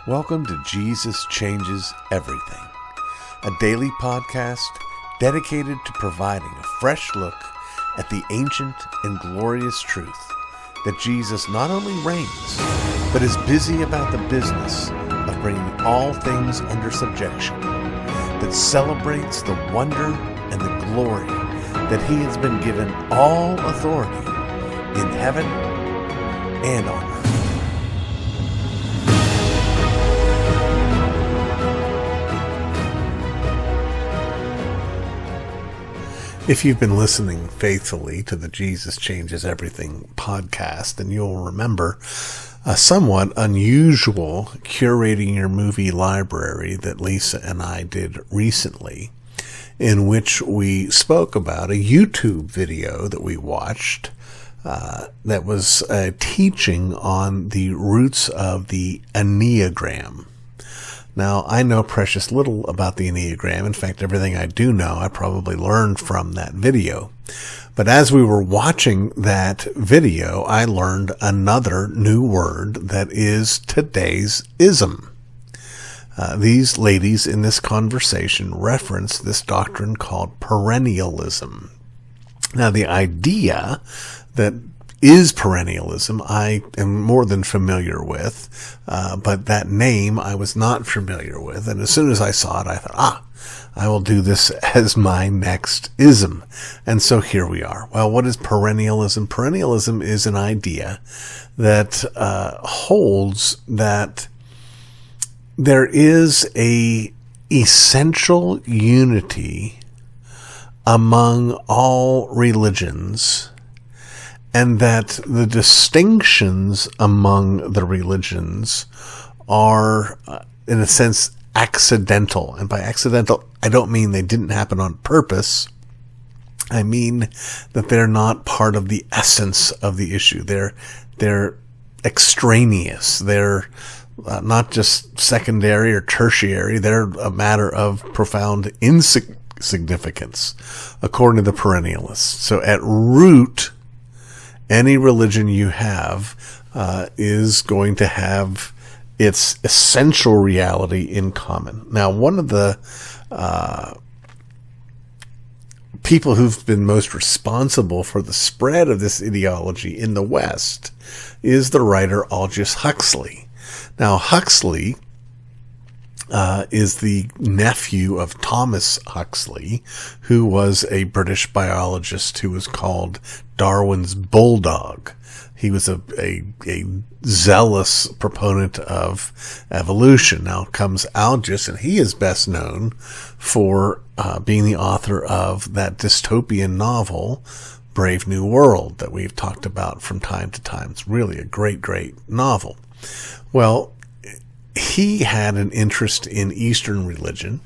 Welcome to Jesus Changes Everything, a daily podcast dedicated to providing a fresh look at the ancient and glorious truth that Jesus not only reigns, but is busy about the business of bringing all things under subjection, that celebrates the wonder and the glory that he has been given all authority in heaven and on earth. If you've been listening faithfully to the Jesus Changes Everything podcast, then you'll remember a somewhat unusual curating your movie library that Lisa and I did recently, in which we spoke about a YouTube video that we watched that was a teaching on the roots of the Enneagram. Now, I know precious little about the Enneagram. In fact, everything I do know, I probably learned from that video. But as we were watching that video, I learned another new word that is today's ism. These ladies in this conversation reference this doctrine called Perrenialism. Now, the idea that is Perrenialism, I am more than familiar with, but that name I was not familiar with. And as soon as I saw it, I thought, I will do this as my next ism. And so here we are. Well, what is Perrenialism? Perrenialism is an idea that holds that there is a essential unity among all religions, and that the distinctions among the religions are, in a sense, accidental. And by accidental, I don't mean they didn't happen on purpose. I mean that they're not part of the essence of the issue. They're extraneous. They're not just secondary or tertiary. They're a matter of profound insignificance, according to the Perrenialists. So at root, any religion you have is going to have its essential reality in common. Now, one of the people who've been most responsible for the spread of this ideology in the West is the writer Aldous Huxley. Now, Huxley is the nephew of Thomas Huxley, who was a British biologist who was called Darwin's bulldog. He was a zealous proponent of evolution. Now comes Aldous, and he is best known for being the author of that dystopian novel, Brave New World, that we've talked about from time to time. It's really a great, great novel. Well, he had an interest in Eastern religion,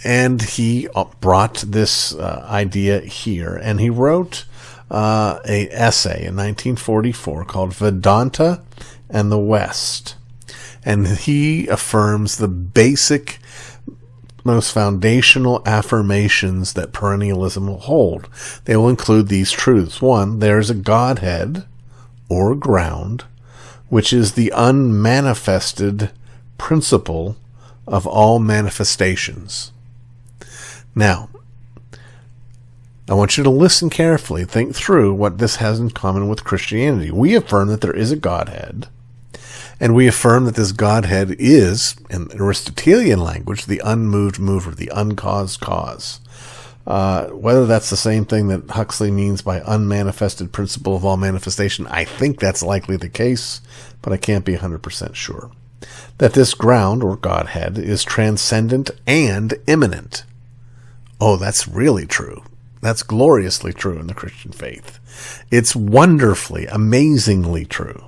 and he brought this idea here, and he wrote an essay in 1944 called Vedanta and the West. And he affirms the basic, most foundational affirmations that Perrenialism will hold. They will include these truths. One, there is a Godhead, or ground, which is the unmanifested principle of all manifestations. Now, I want you to listen carefully, think through what this has in common with Christianity. We affirm that there is a Godhead, and we affirm that this Godhead is, in Aristotelian language, the unmoved mover, the uncaused cause. Whether that's the same thing that Huxley means by unmanifested principle of all manifestation, I think that's likely the case, but I can't be 100% sure. That this ground, or Godhead, is transcendent and immanent. Oh, that's really true. That's gloriously true in the Christian faith. It's wonderfully, amazingly true.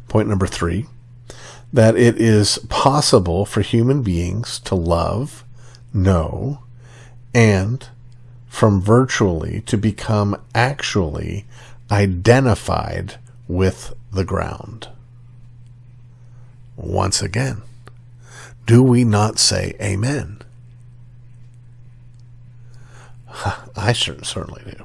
Point number 3, that it is possible for human beings to love, know, and from virtually to become actually identified with the ground. Once again, do we not say amen? I certainly do.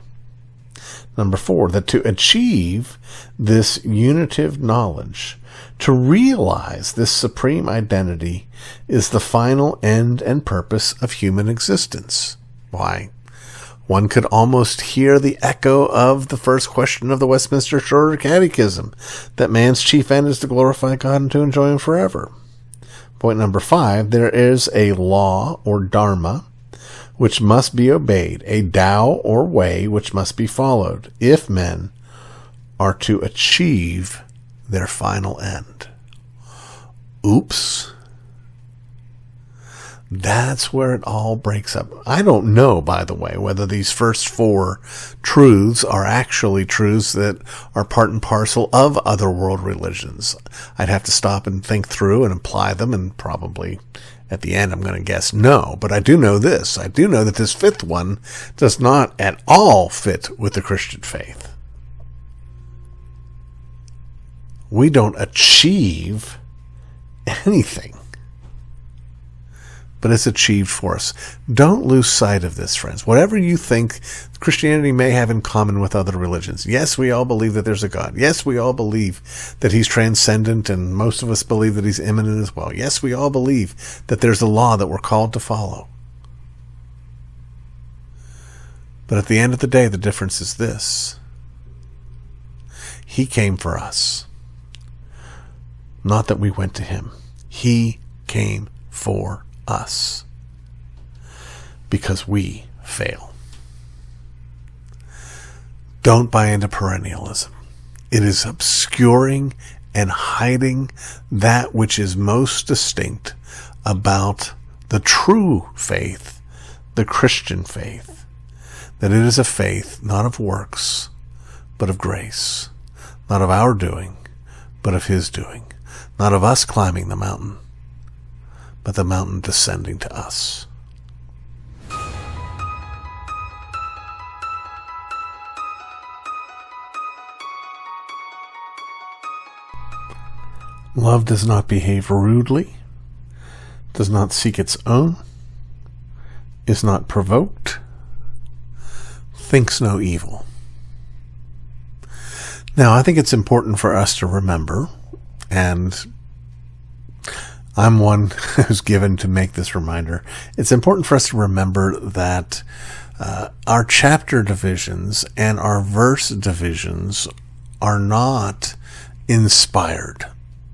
Number 4, that to achieve this unitive knowledge, to realize this supreme identity, is the final end and purpose of human existence. Why? One could almost hear the echo of the first question of the Westminster Shorter Catechism, that man's chief end is to glorify God and to enjoy Him forever. Point number 5, there is a law or dharma which must be obeyed, a Tao or way which must be followed, if men are to achieve their final end. Oops. That's where it all breaks up. I don't know, by the way, whether these first 4 truths are actually truths that are part and parcel of other world religions. I'd have to stop and think through and apply them, and probably at the end I'm going to guess no. But I do know this. I do know that this 5th one does not at all fit with the Christian faith. We don't achieve anything, but it's achieved for us. Don't lose sight of this, friends. Whatever you think Christianity may have in common with other religions. Yes, we all believe that there's a God. Yes, we all believe that He's transcendent, and most of us believe that He's immanent as well. Yes, we all believe that there's a law that we're called to follow. But at the end of the day, the difference is this. He came for us. Not that we went to Him. He came for us because we fail. Don't buy into Perrenialism. It is obscuring and hiding that which is most distinct about the true faith, the Christian faith, that it is a faith not of works, but of grace, not of our doing, but of His doing, not of us climbing the mountain, but the mountain descending to us. Love does not behave rudely, does not seek its own, is not provoked, thinks no evil. Now, I think it's important for us to remember, and I'm one who's given to make this reminder. It's important for us to remember that our chapter divisions and our verse divisions are not inspired.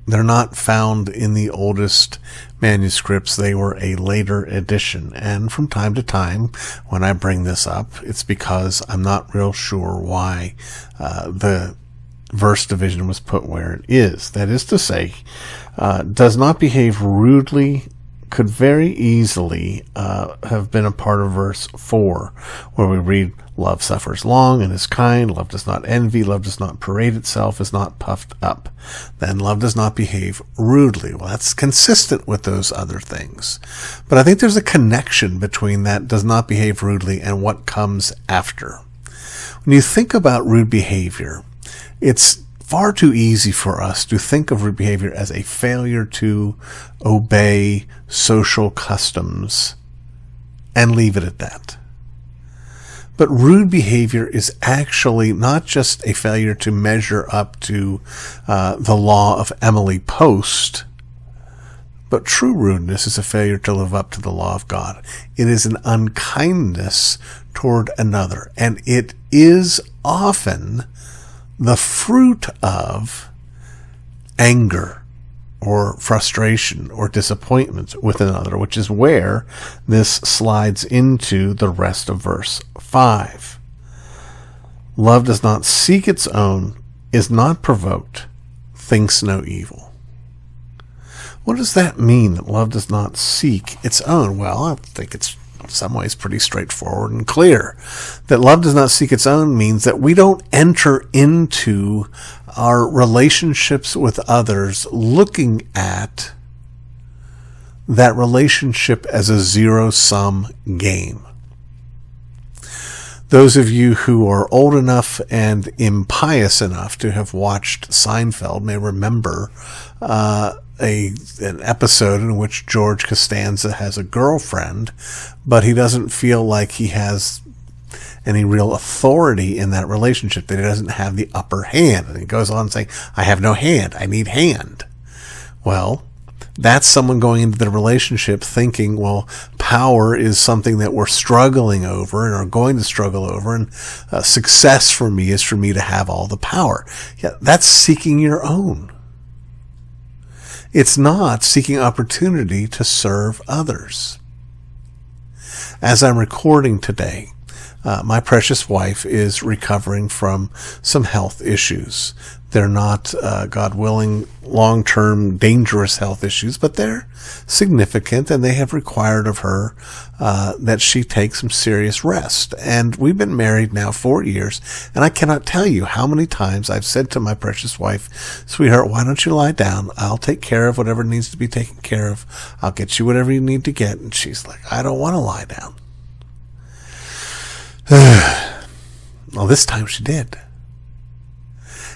They're not found in the oldest manuscripts. They were a later addition. And from time to time, when I bring this up, it's because I'm not real sure why the verse division was put where it is. That is to say, does not behave rudely could very easily have been a part of verse 4, where we read, love suffers long and is kind, love does not envy, love does not parade itself, is not puffed up. Then love does not behave rudely. Well, that's consistent with those other things. But I think there's a connection between that does not behave rudely and what comes after. When you think about rude behavior, it's far too easy for us to think of rude behavior as a failure to obey social customs and leave it at that. But rude behavior is actually not just a failure to measure up to the law of Emily Post, but true rudeness is a failure to live up to the law of God. It is an unkindness toward another, and it is often the fruit of anger or frustration or disappointment with another, which is where this slides into the rest of verse 5. Love does not seek its own, is not provoked, thinks no evil. What does that mean, that love does not seek its own? Well, I think it's in some ways pretty straightforward and clear. That love does not seek its own means that we don't enter into our relationships with others looking at that relationship as a zero-sum game. Those of you who are old enough and impious enough to have watched Seinfeld may remember an episode in which George Costanza has a girlfriend, but he doesn't feel like he has any real authority in that relationship, that he doesn't have the upper hand. And he goes on saying, I have no hand, I need hand. Well, that's someone going into the relationship thinking, well, power is something that we're struggling over and are going to struggle over, and success for me is for me to have all the power. Yeah, that's seeking your own. It's not seeking opportunity to serve others. As I'm recording today, my precious wife is recovering from some health issues. They're not, God willing, long-term dangerous health issues, but they're significant, and they have required of her that she take some serious rest. And we've been married now 4 years, and I cannot tell you how many times I've said to my precious wife, sweetheart, why don't you lie down? I'll take care of whatever needs to be taken care of. I'll get you whatever you need to get. And she's like, I don't want to lie down. Well, this time she did.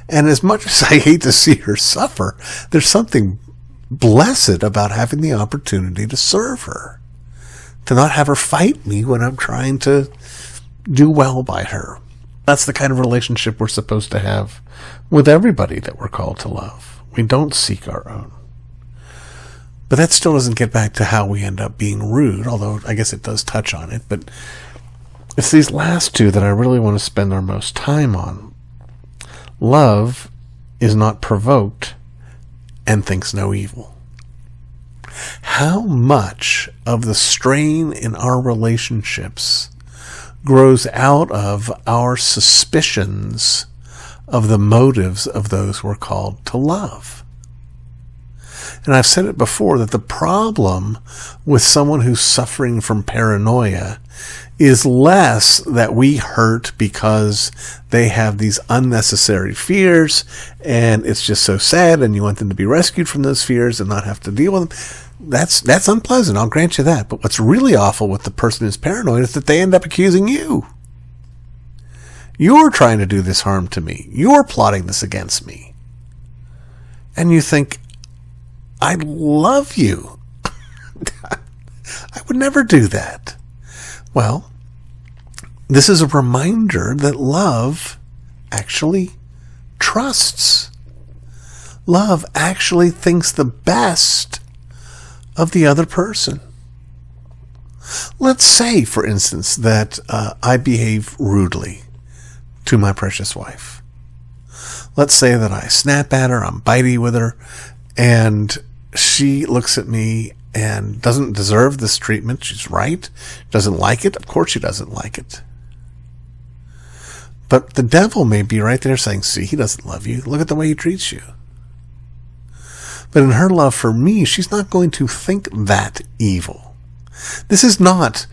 And as much as I hate to see her suffer, there's something blessed about having the opportunity to serve her, to not have her fight me when I'm trying to do well by her. That's the kind of relationship we're supposed to have with everybody that we're called to love. We don't seek our own. But that still doesn't get back to how we end up being rude, although I guess it does touch on it. But it's these last two that I really want to spend our most time on. Love is not provoked and thinks no evil. How much of the strain in our relationships grows out of our suspicions of the motives of those we're called to love? And I've said it before that the problem with someone who's suffering from paranoia is less that we hurt because they have these unnecessary fears and it's just so sad and you want them to be rescued from those fears and not have to deal with them. That's unpleasant, I'll grant you that. But what's really awful with the person who's paranoid is that they end up accusing you. You're trying to do this harm to me. You're plotting this against me. And you think, I love you. I would never do that. Well, this is a reminder that love actually trusts. Love actually thinks the best of the other person. Let's say, for instance, that I behave rudely to my precious wife. Let's say that I snap at her, I'm bitey with her, and she looks at me and doesn't deserve this treatment. She's right. Doesn't like it. Of course she doesn't like it. But the devil may be right there saying, see, he doesn't love you. Look at the way he treats you. But in her love for me, she's not going to think that evil. This is not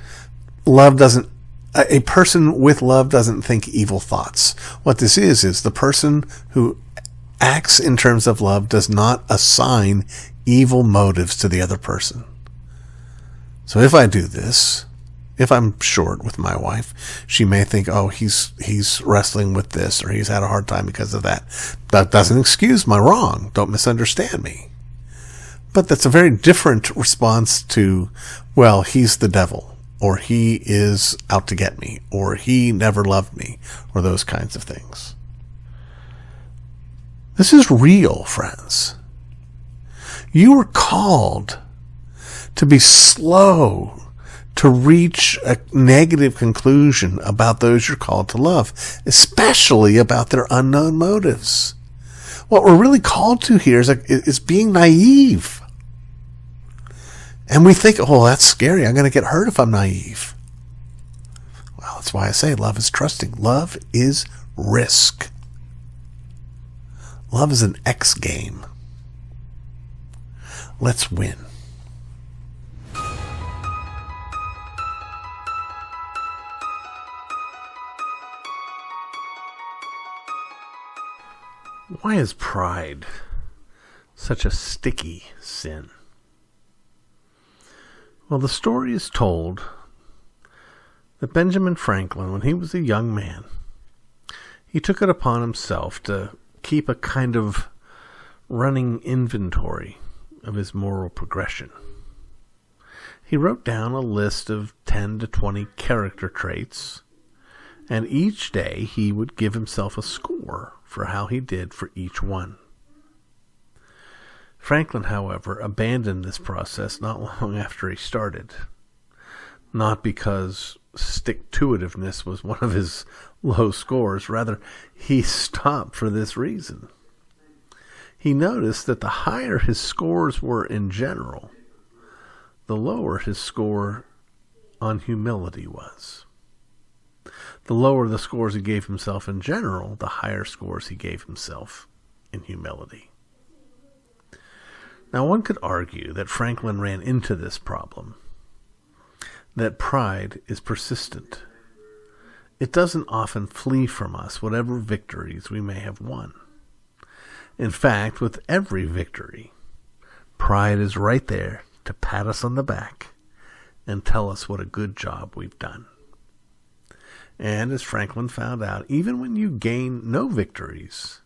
a person with love doesn't think evil thoughts. What this is the person who acts in terms of love does not assign evil motives to the other person. So if I do this, if I'm short with my wife, she may think, oh, he's wrestling with this, or he's had a hard time because of that. That doesn't excuse my wrong. Don't misunderstand me. But that's a very different response to, well, he's the devil, or he is out to get me, or he never loved me, or those kinds of things. This is real, friends. You are called to be slow to reach a negative conclusion about those you're called to love, especially about their unknown motives. What we're really called to here is being naive. And we think, oh, that's scary. I'm going to get hurt if I'm naive. Well, that's why I say love is trusting. Love is risk. Love is an X game. Let's win. Why is pride such a sticky sin? Well, the story is told that Benjamin Franklin, when he was a young man, he took it upon himself to keep a kind of running inventory of his moral progression. He wrote down a list of 10 to 20 character traits And each day he would give himself a score for how he did for each one. Franklin, however, abandoned this process not long after he started. Not because stick-to-itiveness was one of his low scores. Rather, he stopped for this reason. He noticed that the higher his scores were in general, the lower his score on humility was. The lower the scores he gave himself in general, the higher scores he gave himself in humility. Now, one could argue that Franklin ran into this problem, that pride is persistent. It doesn't often flee from us, whatever victories we may have won. In fact, with every victory, pride is right there to pat us on the back and tell us what a good job we've done. And as Franklin found out, even when you gain no victories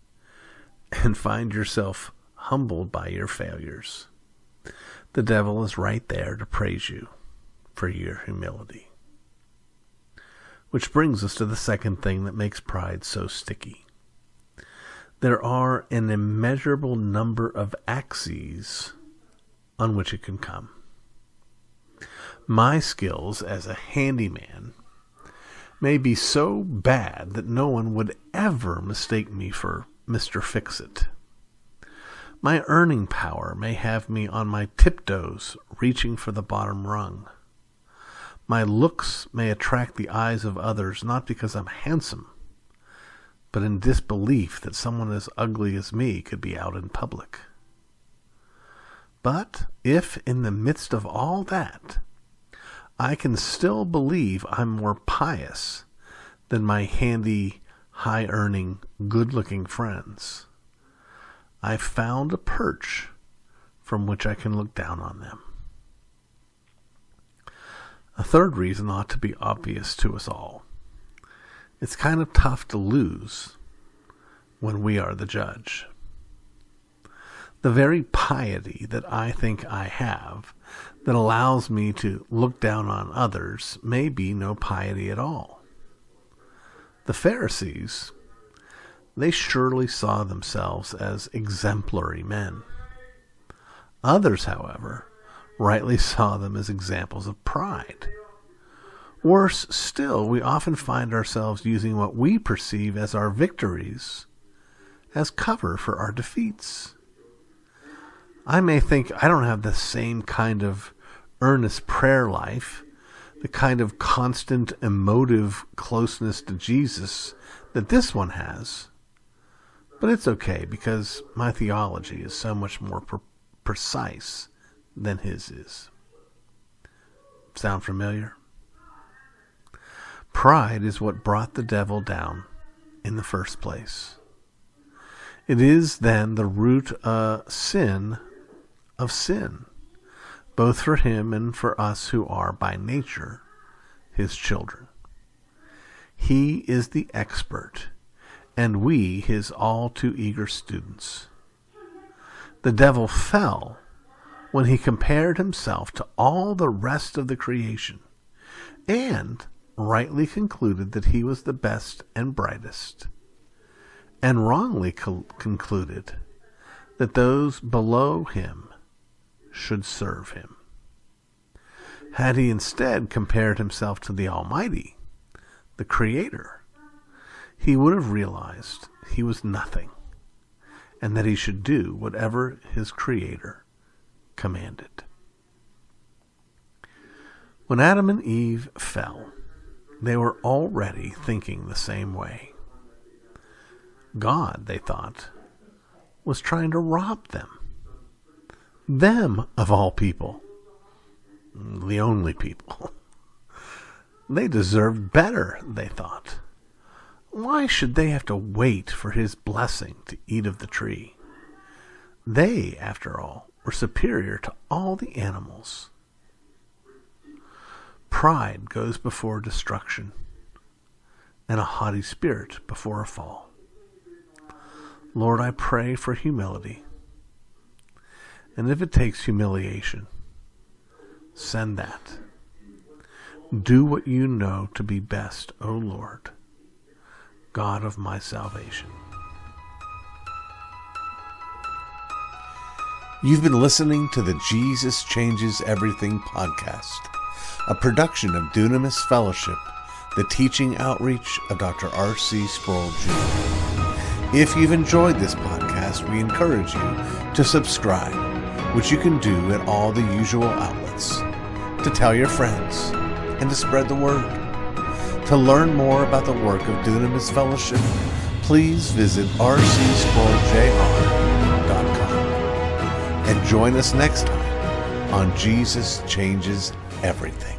and find yourself humbled by your failures, the devil is right there to praise you for your humility. Which brings us to the second thing that makes pride so sticky. There are an immeasurable number of axes on which it can come. My skills as a handyman may be so bad that no one would ever mistake me for Mr. Fix-It. My earning power may have me on my tiptoes reaching for the bottom rung. My looks may attract the eyes of others not because I'm handsome, but in disbelief that someone as ugly as me could be out in public. But if in the midst of all that, I can still believe I'm more pious than my handy, high-earning, good-looking friends, I've found a perch from which I can look down on them. A third reason ought to be obvious to us all. It's kind of tough to lose when we are the judge. The very piety that I think I have that allows me to look down on others may be no piety at all. The Pharisees, they surely saw themselves as exemplary men. Others, however, rightly saw them as examples of pride. Worse still, we often find ourselves using what we perceive as our victories as cover for our defeats. I may think I don't have the same kind of earnest prayer life, the kind of constant emotive closeness to Jesus that this one has, but it's okay because my theology is so much more precise than his is. Sound familiar? Pride is what brought the devil down in the first place. It is then the root sin of sin, both for him and for us who are by nature his children. He is the expert, and we his all too eager students. The devil fell when he compared himself to all the rest of the creation, and rightly concluded that he was the best and brightest, and wrongly concluded that those below him should serve him. Had he instead compared himself to the Almighty, the Creator, he would have realized he was nothing, and that he should do whatever his Creator commanded. When Adam and Eve fell, they were already thinking the same way. God, they thought, was trying to rob them. Them, of all people. The only people. They deserved better, they thought. Why should they have to wait for his blessing to eat of the tree? They, after all, were superior to all the animals. Pride goes before destruction, and a haughty spirit before a fall. Lord, I pray for humility. And if it takes humiliation, send that. Do what you know to be best, O Lord, God of my salvation. You've been listening to the Jesus Changes Everything podcast, a production of Dunamis Fellowship, the teaching outreach of Dr. R.C. Sproul Jr. If you've enjoyed this podcast, we encourage you to subscribe, which you can do at all the usual outlets, to tell your friends, and to spread the word. To learn more about the work of Dunamis Fellowship, please visit rcsproulJR.com. And join us next time on Jesus Changes Everything.